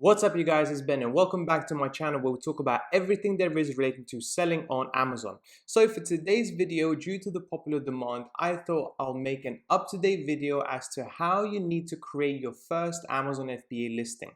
What's up you guys, it's Ben and welcome back to my channel where we talk about everything there is relating to selling on Amazon. So for today's video, due to the popular demand, I thought I'll make an up-to-date video as to how you need to create your first Amazon FBA listing.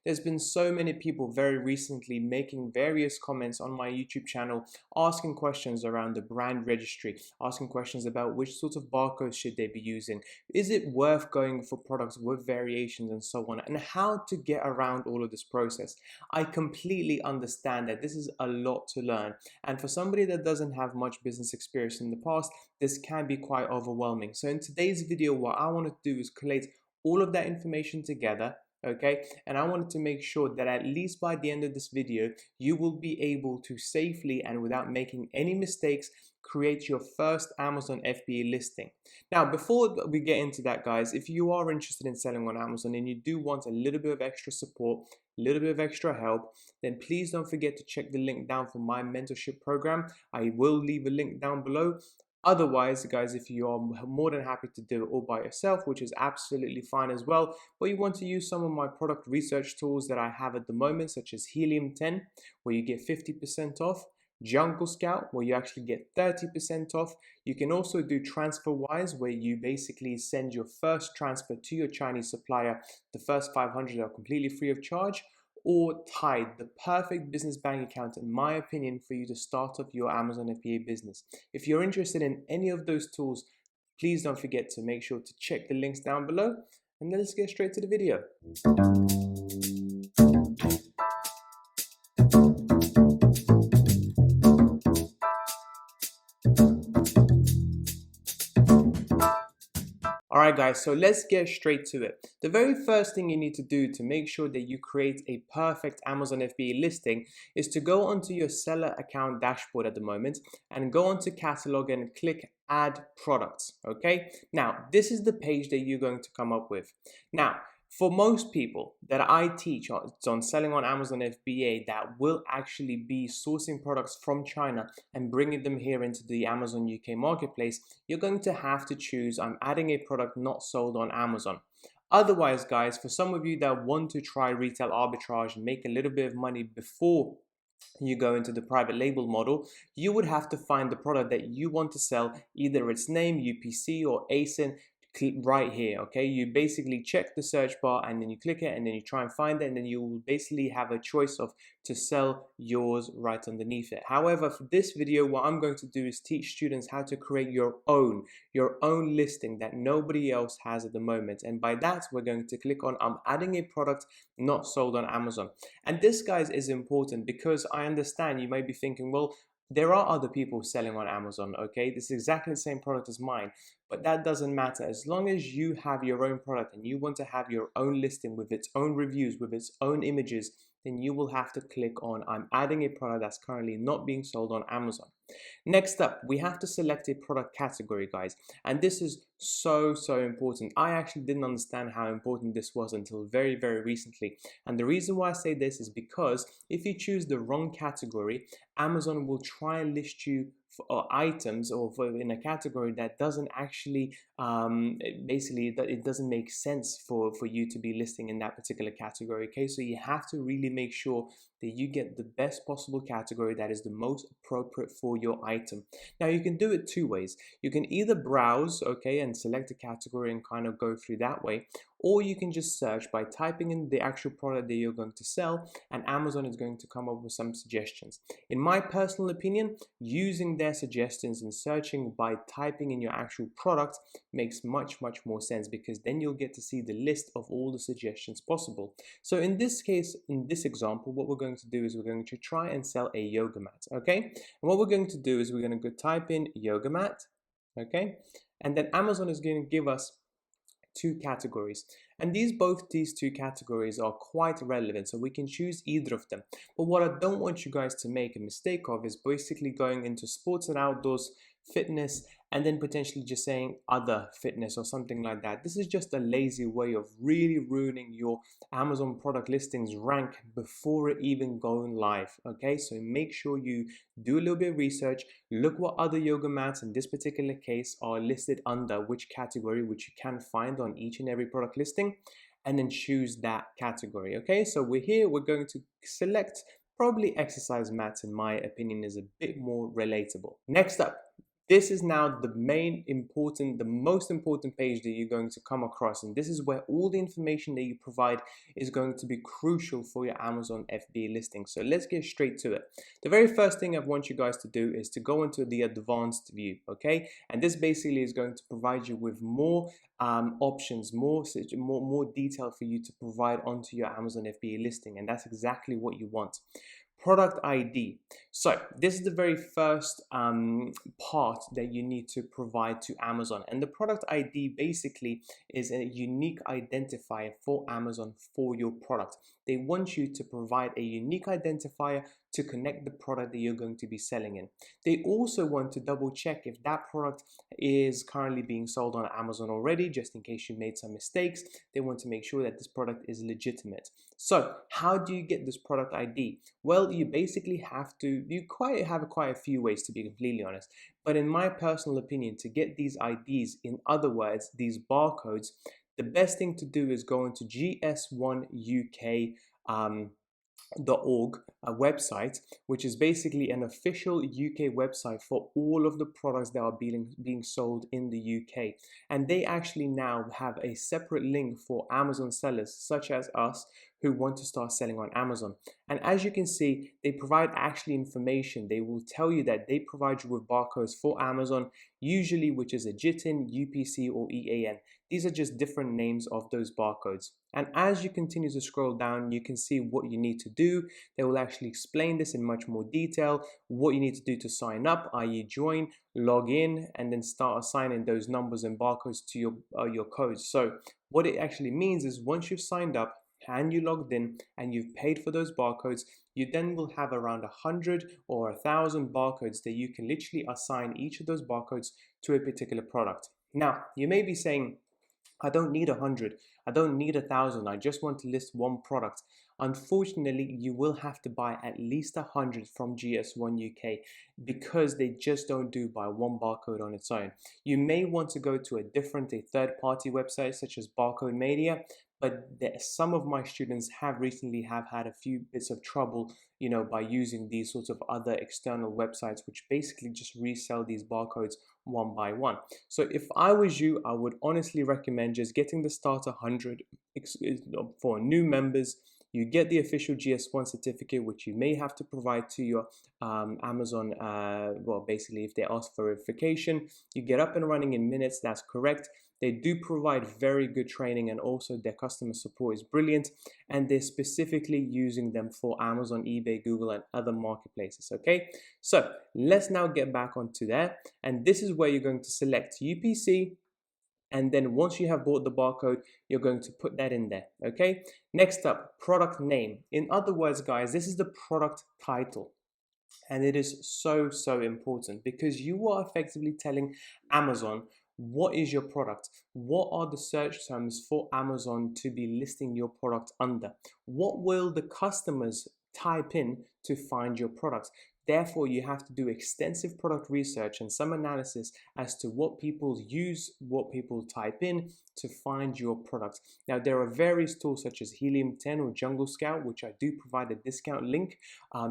There's been so many people very recently making various comments on my YouTube channel, asking questions around the brand registry, asking questions about which sort of barcodes should they be using, is it worth going for products with variations and so on, and how to get around all of this process. I completely understand that this is a lot to learn, and for somebody that doesn't have much business experience in the past, this can be quite overwhelming. So in today's video, what I want to do is collate all of that information together. Okay, and I wanted to make sure that at least by the end of this video, you will be able to safely and without making any mistakes create your first Amazon FBA listing. Now, before we get into that, guys, if you are interested in selling on Amazon and you do want a little bit of extra support, a little bit of extra help, then please don't forget to check the link down for my mentorship program. I will leave a link down below. Otherwise, guys, if you are more than happy to do it all by yourself, which is absolutely fine as well, but you want to use some of my product research tools that I have at the moment, such as Helium 10, where you get 50% off, Jungle Scout, where you actually get 30% off. You can also do Transferwise, where you basically send your first transfer to your Chinese supplier. The first 500 are completely free of charge. Or Tide, the perfect business bank account, in my opinion, for you to start off your Amazon FBA business. If you're interested in any of those tools, please don't forget to make sure to check the links down below. And then let's get straight to the video. Alright guys, so let's get straight to it. The very first thing you need to do to make sure that you create a perfect Amazon FBA listing is to go onto your seller account dashboard at the moment and go onto catalog and click add products. Okay, now this is the page that you're going to come up with. Now, for most people that I teach on selling on Amazon FBA that will actually be sourcing products from China and bringing them here into the Amazon UK marketplace, you're going to have to choose I'm adding a product not sold on Amazon. Otherwise, guys, for some of you that want to try retail arbitrage and make a little bit of money before you go into the private label model, you would have to find the product that you want to sell, either its name, UPC or ASIN, right here. Okay, you basically check the search bar and then you click it and then you try and find it, and then you will basically have a choice of to sell yours right underneath it. However, for this video, what I'm going to do is teach students how to create your own listing that nobody else has at the moment. And by that, we're going to click on I'm adding a product not sold on Amazon. And this, guys, is important because I understand you may be thinking, well, there are other people selling on Amazon, okay? This is exactly the same product as mine, but that doesn't matter. As long as you have your own product and you want to have your own listing with its own reviews, with its own images, then you will have to click on I'm adding a product that's currently not being sold on Amazon. Next up, we have to select a product category, guys. And this is so important. I actually didn't understand how important this was until very recently. And the reason why I say this is because if you choose the wrong category, Amazon will try and list you for items or in a category that doesn't actually basically that it doesn't make sense for you to be listing in that particular category. Okay, so you have to really make sure that you get the best possible category that is the most appropriate for your item. Now, you can do it two ways. You can either browse, okay, and select a category and kind of go through that way, or you can just search by typing in the actual product that you're going to sell, and Amazon is going to come up with some suggestions. In my personal opinion, using their suggestions and searching by typing in your actual product makes much more sense, because then you'll get to see the list of all the suggestions possible. So in this case, in this example, what we're going to do is we're going to try and sell a yoga mat, okay? And what we're going to do is we're going to go type in yoga mat, okay? And then Amazon is going to give us two categories, and both these two categories are quite relevant, so we can choose either of them. But what I don't want you guys to make a mistake of is basically going into sports and outdoors, fitness, and then potentially just saying other fitness or something like that. This is just a lazy way of really ruining your Amazon product listings rank before it even going live. Okay, so make sure you do a little bit of research, look what other yoga mats in this particular case are listed under which category, which you can find on each and every product listing, and then choose that category. Okay, so we're here, we're going to select probably exercise maths. In my opinion, is a bit more relatable. Next up, this is now the most important page that you're going to come across, and this is where all the information that you provide is going to be crucial for your Amazon FBA listing. So let's get straight to it. The very first thing I want you guys to do is to go into the advanced view, okay? And this basically is going to provide you with more options, more detail for you to provide onto your Amazon FBA listing, and that's exactly what you want. Product ID. So this is the very first part that you need to provide to Amazon, and the product ID basically is a unique identifier for Amazon for your product. They want you to provide a unique identifier to connect the product that you're going to be selling in. They also want to double check if that product is currently being sold on Amazon already, just in case you made some mistakes. They want to make sure that this product is legitimate. So how do you get this product ID? Well, you basically have to, have quite a few ways, to be completely honest. But in my personal opinion, to get these IDs, in other words, these barcodes, the best thing to do is go into gs1uk.org, a website, which is basically an official UK website for all of the products that are being sold in the UK. And they actually now have a separate link for Amazon sellers such as us who want to start selling on Amazon. And as you can see, they provide actually information. They will tell you that they provide you with barcodes for Amazon, usually which is a JITIN, UPC, or EAN. These are just different names of those barcodes. And as you continue to scroll down, you can see what you need to do. They will actually explain this in much more detail, what you need to do to sign up, i.e. join, log in, and then start assigning those numbers and barcodes to your codes. So what it actually means is once you've signed up and you logged in and you've paid for those barcodes, you then will have around 100 or 1,000 barcodes that you can literally assign each of those barcodes to a particular product. Now, you may be saying, I don't need 100, I don't need 1,000, I just want to list one product. Unfortunately, you will have to buy at least 100 from GS1 UK because they just don't do by one barcode on its own. You may want to go to a third-party website such as Barcode Mania, but some of my students have recently had a few bits of trouble, by using these sorts of other external websites, which basically just resell these barcodes one by one. So if I was you, I would honestly recommend just getting the starter 100 for new members. You get the official GS1 certificate, which you may have to provide to your Amazon, basically if they ask for verification. You get up and running in minutes, that's correct. They do provide very good training, and also their customer support is brilliant, and they're specifically using them for Amazon, eBay, Google, and other marketplaces, okay? So let's now get back onto there, and this is where you're going to select UPC, and then once you have bought the barcode, you're going to put that in there, okay? Next up, product name. In other words, guys, this is the product title. And it is so important because you are effectively telling Amazon what is your product, what are the search terms for Amazon to be listing your product under, what will the customers type in to find your product. Therefore, you have to do extensive product research and some analysis as to what people use, what people type in to find your product. Now, there are various tools such as Helium 10 or Jungle Scout, which I do provide a discount link.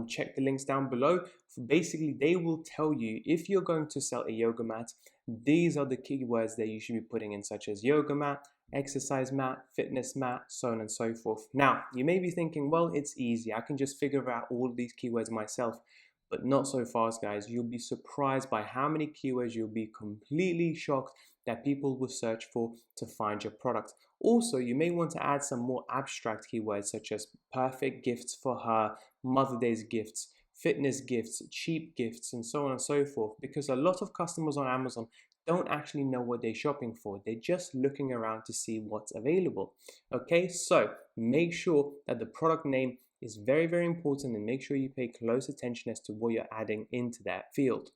Check the links down below. Basically, they will tell you if you're going to sell a yoga mat, these are the keywords that you should be putting in, such as yoga mat, exercise mat, fitness mat, so on and so forth. Now, you may be thinking, well, it's easy. I can just figure out all of these keywords myself. But not so fast, guys. You'll be surprised by how many keywords you'll be completely shocked that people will search for to find your product. Also, you may want to add some more abstract keywords such as perfect gifts for her, Mother's Day gifts, fitness gifts, cheap gifts, and so on and so forth, because a lot of customers on Amazon don't actually know what they're shopping for. They're just looking around to see what's available. Okay, so make sure that the product name is very important, and make sure you pay close attention as to what you're adding into that field.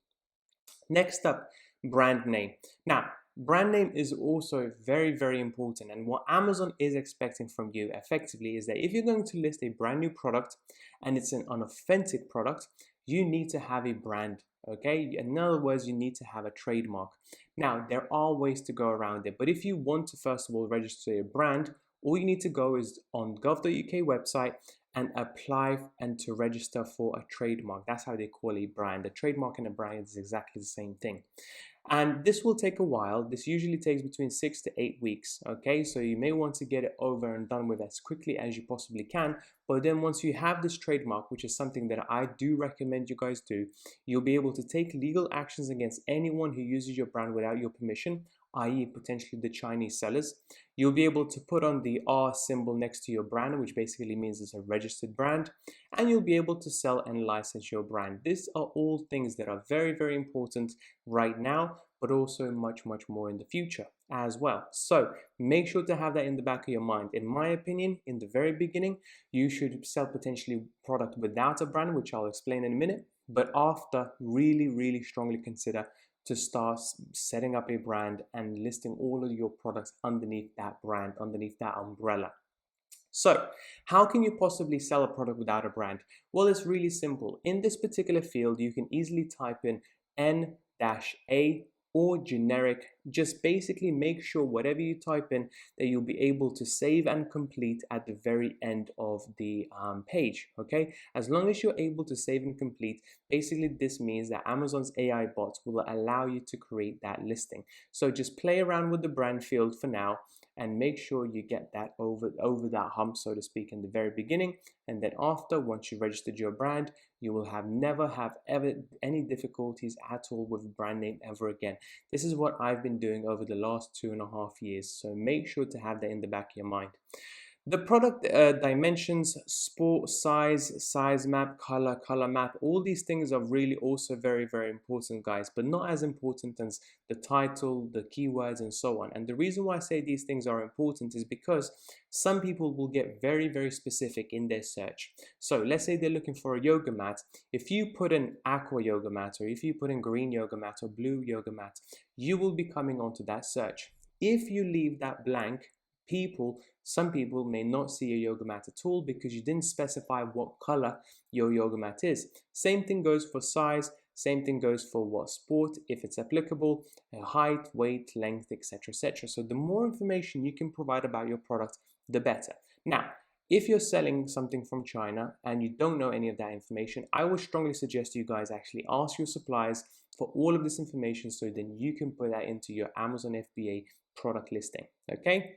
Next up, brand name. Now, brand name is also very important, and what Amazon is expecting from you effectively is that if you're going to list a brand new product and it's an unauthentic product, you need to have a brand. Okay, in other words, you need to have a trademark. Now, there are ways to go around it, but if you want to first of all register a brand, all you need to go is on gov.uk website and apply and to register for a trademark. That's how they call a brand. A trademark and a brand is exactly the same thing. And this will take a while. This usually takes between 6 to 8 weeks. Okay, so you may want to get it over and done with as quickly as you possibly can. But then once you have this trademark, which is something that I do recommend you guys do, you'll be able to take legal actions against anyone who uses your brand without your permission, i.e. potentially the Chinese sellers. You'll be able to put on the R symbol next to your brand, which basically means it's a registered brand, and you'll be able to sell and license your brand. These are all things that are very, very important right now, but also much more in the future as well. So make sure to have that in the back of your mind. In my opinion, in the very beginning, you should sell potentially product without a brand, which I'll explain in a minute, but after, really strongly consider to start setting up a brand and listing all of your products underneath that brand, underneath that umbrella. So how can you possibly sell a product without a brand? Well, it's really simple. In this particular field, you can easily type in N-A or generic. Just basically make sure whatever you type in that you'll be able to save and complete at the very end of the page. Okay, as long as you're able to save and complete, basically this means that Amazon's AI bots will allow you to create that listing. So just play around with the brand field for now and make sure you get that over that hump, so to speak, in the very beginning. And then after, once you registered your brand, you will never have ever any difficulties at all with brand name ever again. This is what I've been doing over the last 2.5 years. So make sure to have that in the back of your mind. The product dimensions, sport, size map, color map, all these things are really also very important, guys, but not as important as the title, the keywords, and so on. And the reason why I say these things are important is because some people will get very specific in their search. So let's say they're looking for a yoga mat. If you put in aqua yoga mat, or if you put in green yoga mat or blue yoga mat, you will be coming onto that search. If you leave that blank, some people may not see a yoga mat at all because you didn't specify what color your yoga mat is. Same thing goes for size, same thing goes for what sport, if it's applicable, height, weight, length, etc. So the more information you can provide about your product, the better. Now, if you're selling something from China and you don't know any of that information, I would strongly suggest you guys actually ask your suppliers for all of this information so then you can put that into your Amazon FBA product listing. Okay?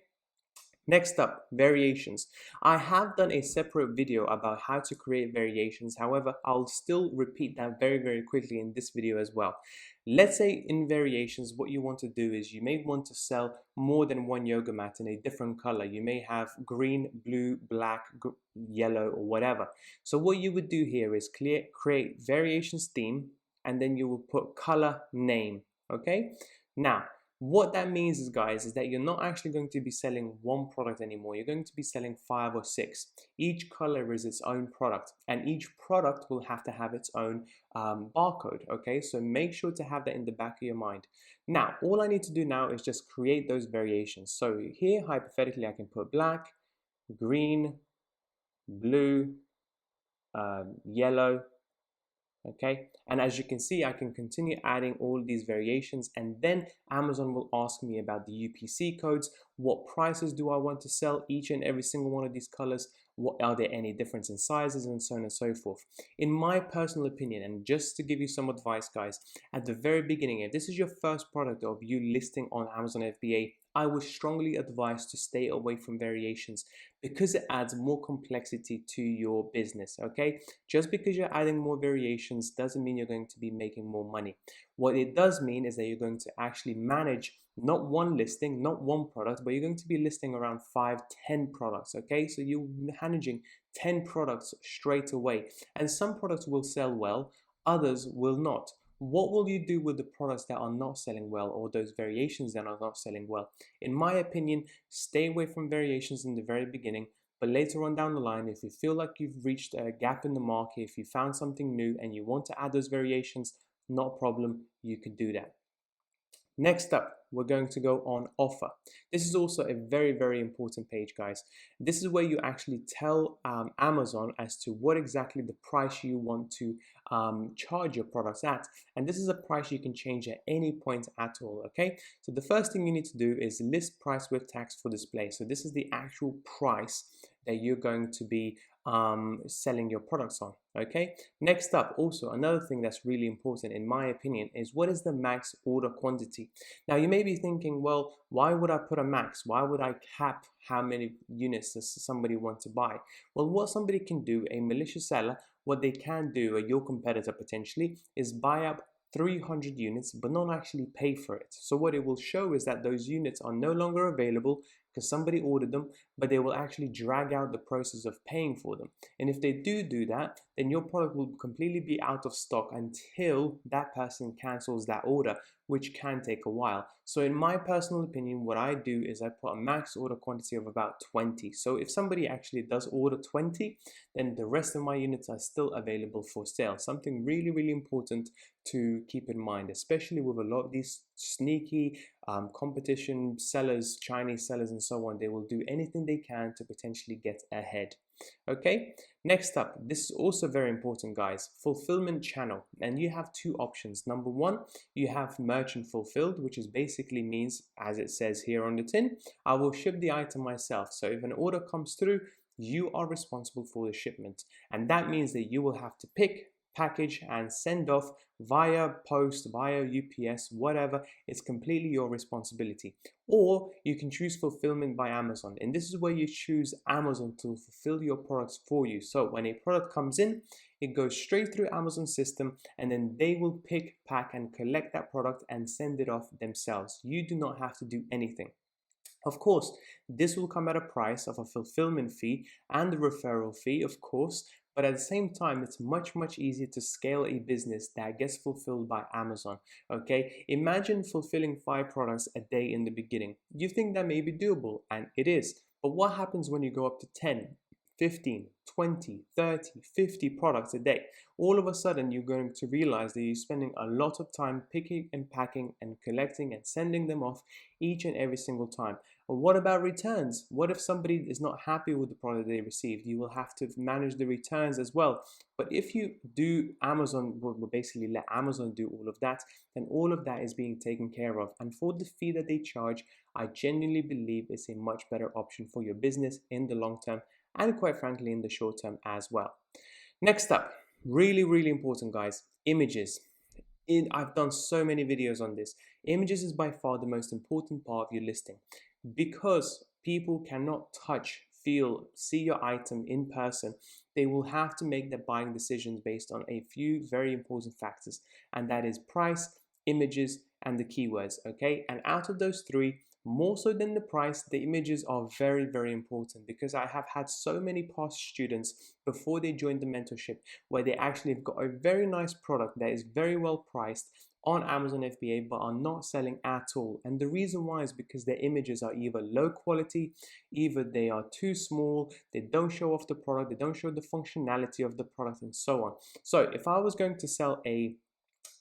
Next up, variations. I have done a separate video about how to create variations. However, I'll still repeat that very quickly in this video as well. Let's say in variations, what you want to do is you may want to sell more than one yoga mat in a different color. You may have green, blue, black, yellow, or whatever. So what you would do here is create variations theme, and then you will put color name. Okay? Now, what that means is, guys, is that you're not actually going to be selling one product anymore. You're going to be selling 5 or 6. Each color is its own product, and each product will have to have its own barcode. Okay, so make sure to have that in the back of your mind. Now, all I need to do now is just create those variations. So here, hypothetically, I can put black, green, blue, yellow. Okay, and as you can see, I can continue adding all these variations, and then Amazon will ask me about the UPC codes. What prices do I want to sell each and every single one of these colors? What are there any difference in sizes, and so on and so forth. In my personal opinion, and just to give you some advice, guys, at the very beginning, if this is your first product of you listing on Amazon FBA, I would strongly advise to stay away from variations because it adds more complexity to your business. Okay, just because you're adding more variations doesn't mean you're going to be making more money. What it does mean is that you're going to actually manage not one listing, not one product, but you're going to be listing around 5-10 products. Okay, so you're managing 10 products straight away, and some products will sell well, others will not. What will you do with the products that are not selling well, or those variations that are not selling well? In my opinion, stay away from variations in the very beginning, but later on down the line, if you feel like you've reached a gap in the market, if you found something new and you want to add those variations, not a problem, you could do that. Next up, we're going to go on offer. This is also a very important page, guys. This is where you actually tell Amazon as to what exactly the price you want to charge your products at. And this is a price you can change at any point at all, okay? So the first thing you need to do is list price with tax for display. So this is the actual price that you're going to be selling your products on, okay? Next up, also another thing that's really important in my opinion is what is the max order quantity. Now you may be thinking, well, why would I put a max? Why would I cap how many units does somebody want to buy? Well, what somebody can do, a malicious seller, what they can do, or your competitor potentially, is buy up 300 units but not actually pay for it. So what it will show is that those units are no longer available because somebody ordered them, but they will actually drag out the process of paying for them. And if they do that, then your product will completely be out of stock until that person cancels that order, which can take a while. So in my personal opinion, what I do is I put a max order quantity of about 20. So if somebody actually does order 20, then the rest of my units are still available for sale. Something really important to keep in mind, especially with a lot of these sneaky competition sellers, Chinese sellers and so on. They will do anything they can to potentially get ahead. Okay, next up, this is also very important, guys, fulfillment channel. And you have two options. Number one, you have merchant fulfilled, which is basically means, as it says here on the tin, I will ship the item myself. So if an order comes through, you are responsible for the shipment, and that means that you will have to pick, package and send off via post, via UPS, whatever. It's completely your responsibility. Or you can choose fulfillment by Amazon, and this is where you choose Amazon to fulfill your products for you. So when a product comes in, it goes straight through Amazon's system, and then they will pick, pack and collect that product and send it off themselves. You do not have to do anything. Of course, this will come at a price of a fulfillment fee and a referral fee, of course, but at the same time, it's much easier to scale a business that gets fulfilled by Amazon, okay? Imagine fulfilling 5 products a day in the beginning. You think that may be doable, and it is, but what happens when you go up to 10, 15, 20, 30, 50 products a day? All of a sudden, you're going to realize that you're spending a lot of time picking and packing and collecting and sending them off each and every single time. And what about returns? What if somebody is not happy with the product they received? You will have to manage the returns as well. But if you do Amazon, will basically let Amazon do all of that, then all of that is being taken care of. And for the fee that they charge, I genuinely believe it's a much better option for your business in the long term, and quite frankly in the short term as well. Next up, really important, guys, images. I've done so many videos on this. Images is by far the most important part of your listing, because people cannot touch, feel, see your item in person. They will have to make their buying decisions based on a few very important factors, and that is price, images and the keywords, okay? And out of those three, more so than the price, the images are very important, because I have had so many past students before they joined the mentorship where they actually have got a very nice product that is very well priced on Amazon FBA but are not selling at all. And the reason why is because their images are either low quality, either they are too small, they don't show off the product, they don't show the functionality of the product and so on. So if I was going to sell a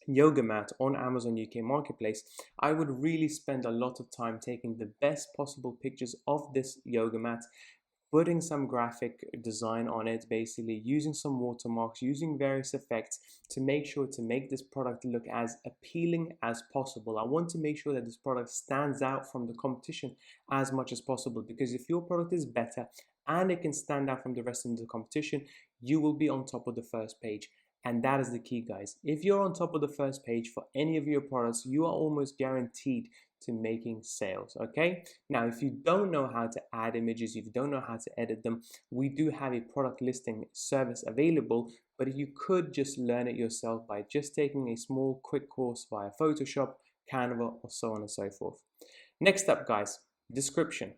yoga mat on Amazon UK Marketplace, I would really spend a lot of time taking the best possible pictures of this yoga mat, putting some graphic design on it, basically using some watermarks, using various effects to make sure to make this product look as appealing as possible. I want to make sure that this product stands out from the competition as much as possible, because if your product is better and it can stand out from the rest of the competition, you will be on top of the first page. And that is the key, guys. If you're on top of the first page for any of your products, you are almost guaranteed to making sales, okay? Now, if you don't know how to add images, if you don't know how to edit them, we do have a product listing service available, but you could just learn it yourself by just taking a small quick course via Photoshop, Canva, or so on and so forth. Next up, guys, description.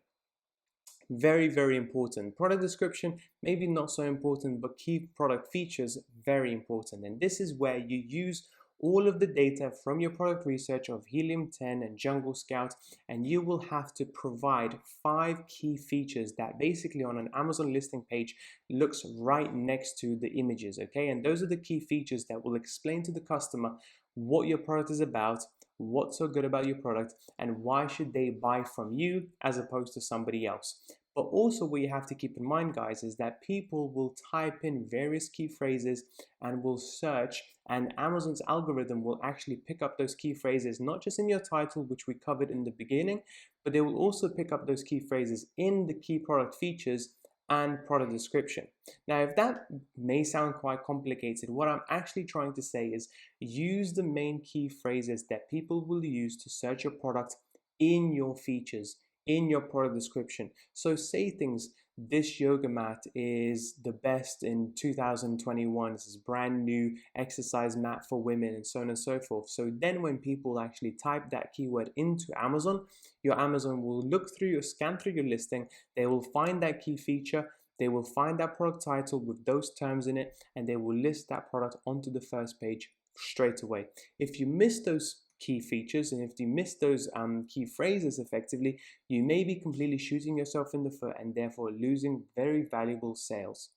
Very important. Product description, maybe not so important, but key product features, very important. And this is where you use all of the data from your product research of Helium 10 and Jungle Scout, and you will have to provide 5 key features that basically on an Amazon listing page looks right next to the images, okay? And those are the key features that will explain to the customer what your product is about, what's so good about your product, and why should they buy from you as opposed to somebody else. But also what you have to keep in mind, guys, is that people will type in various key phrases and will search, and Amazon's algorithm will actually pick up those key phrases, not just in your title, which we covered in the beginning, but they will also pick up those key phrases in the key product features and product description. Now, if that may sound quite complicated, what I'm actually trying to say is use the main key phrases that people will use to search your product in your features, in your product description. So say things, this yoga mat is the best in 2021. This is brand new exercise mat for women, and so on and so forth. So then when people actually type that keyword into Amazon, your Amazon will look through your scan through your listing. They will find that key feature. They will find that product title with those terms in it, and they will list that product onto the first page straight away. If you miss those key features, and if you miss those key phrases effectively, you may be completely shooting yourself in the foot and therefore losing very valuable sales.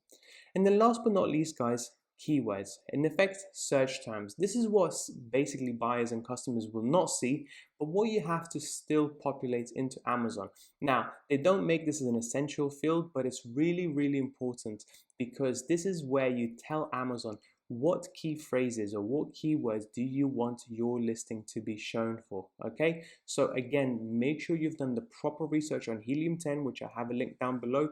And then last but not least, guys, keywords. In effect, search terms. This is what basically buyers and customers will not see, but what you have to still populate into Amazon. Now, they don't make this as an essential field, but it's really, really important, because this is where you tell Amazon what key phrases or what keywords do you want your listing to be shown for. Okay, so again, make sure you've done the proper research on Helium 10, which I have a link down below.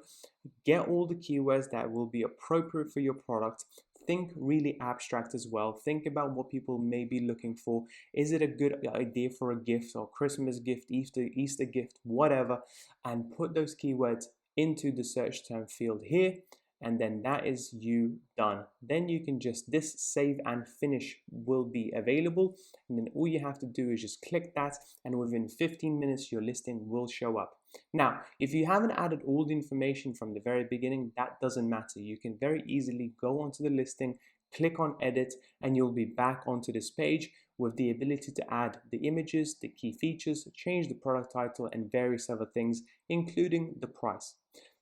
Get all the keywords that will be appropriate for your product. Think really abstract as well. Think about what people may be looking for. Is it a good idea for a gift or Christmas gift, Easter gift, whatever, and put those keywords into the search term field here. And then that is you done. Then you can just, this save and finish will be available, and then all you have to do is just click that, and within 15 minutes your listing will show up. Now, if you haven't added all the information from the very beginning, that doesn't matter. You can very easily go onto the listing, click on edit, and you'll be back onto this page with the ability to add the images, the key features, change the product title, and various other things, including the price.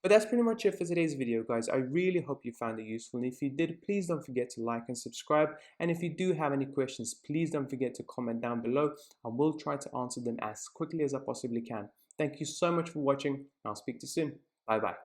But that's pretty much it for today's video, guys. I really hope you found it useful, and if you did, please don't forget to like and subscribe. And if you do have any questions, please don't forget to comment down below. I will try to answer them as quickly as I possibly can. Thank you so much for watching. I'll speak to you soon. Bye bye.